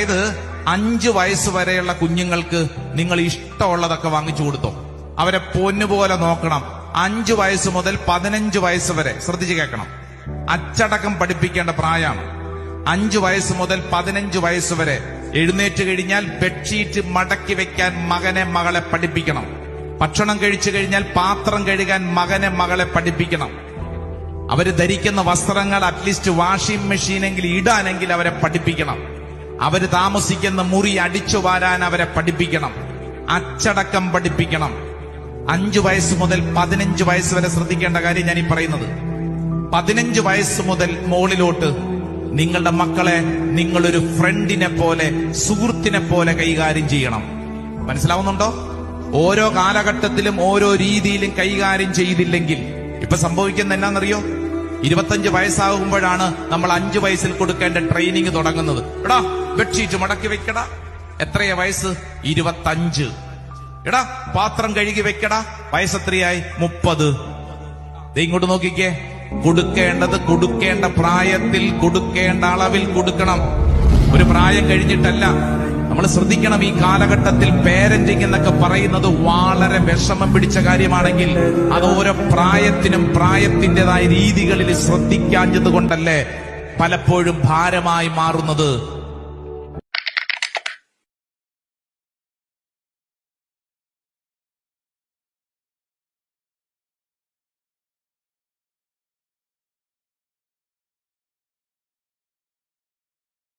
അതായത് 5 വയസ്സ് വരെയുള്ള കുഞ്ഞുങ്ങൾക്ക് നിങ്ങൾ ഇഷ്ടമുള്ളതൊക്കെ വാങ്ങിച്ചു കൊടുത്തോ. അവരെ പൊന്നുപോലെ നോക്കണം. 5 വയസ്സ് മുതൽ 15 വയസ്സ് വരെ ശ്രദ്ധിച്ചു കേൾക്കണം. അച്ചടക്കം പഠിപ്പിക്കേണ്ട പ്രായമാണ്. 5 വയസ്സ് മുതൽ 15 വയസ്സ് വരെ എഴുന്നേറ്റ് കഴിഞ്ഞാൽ ബെഡ്ഷീറ്റ് മടക്കി വെക്കാൻ മകനെ മകളെ പഠിപ്പിക്കണം. ഭക്ഷണം കഴിച്ചു കഴിഞ്ഞാൽ പാത്രം കഴുകാൻ മകനെ മകളെ പഠിപ്പിക്കണം. അവര് ധരിക്കുന്ന വസ്ത്രങ്ങൾ അറ്റ്ലീസ്റ്റ് വാഷിംഗ് മെഷീനെങ്കിൽ ഇടാനെങ്കിൽ അവരെ പഠിപ്പിക്കണം. അവര് താമസിക്കുന്ന മുറി അടിച്ചു വാരാൻ അവരെ പഠിപ്പിക്കണം. അച്ചടക്കം പഠിപ്പിക്കണം. 5 വയസ്സ് മുതൽ 15 വയസ്സ് വരെ ശ്രദ്ധിക്കേണ്ട കാര്യം ഞാൻ ഈ പറയുന്നത്. 15 വയസ്സ് മുതൽ മുകളിലോട്ട് നിങ്ങളുടെ മക്കളെ നിങ്ങളൊരു ഫ്രണ്ടിനെ പോലെ, സുഹൃത്തിനെ പോലെ കൈകാര്യം ചെയ്യണം. മനസ്സിലാവുന്നുണ്ടോ? ഓരോ കാലഘട്ടത്തിലും ഓരോ രീതിയിലും കൈകാര്യം ചെയ്തില്ലെങ്കിൽ ഇപ്പൊ സംഭവിക്കുന്ന എന്നാന്നറിയോ? 25 വയസ്സാകുമ്പോഴാണ് നമ്മൾ 5 വയസ്സിൽ കൊടുക്കേണ്ട ട്രെയിനിങ് തുടങ്ങുന്നത്. എടാ ബെഡ്ഷീറ്റ് മടക്കി വെക്കടാ. എത്രയാ വയസ്സ്? 25. എടാ പാത്രം കഴുകി വെക്കടാ. വയസ്സെത്രയായി? 30. ഇങ്ങോട്ട് നോക്കിക്കേ. കൊടുക്കേണ്ടത് കൊടുക്കേണ്ട പ്രായത്തിൽ, കൊടുക്കേണ്ട അളവിൽ കൊടുക്കണം. ഒരു പ്രായം കഴിഞ്ഞിട്ടല്ല. നമ്മൾ ശ്രദ്ധിക്കണം. ഈ കാലഘട്ടത്തിൽ പേരന്റിംഗ് എന്നൊക്കെ പറയുന്നത് വളരെ വിഷമം പിടിച്ച കാര്യമാണെങ്കിൽ അത് ഓരോ പ്രായത്തിനും പ്രായത്തിൻ്റെതായ രീതികളിൽ ശ്രദ്ധിക്കാഞ്ഞത് കൊണ്ടല്ലേ പലപ്പോഴും ഭാരമായി മാറുന്നത്.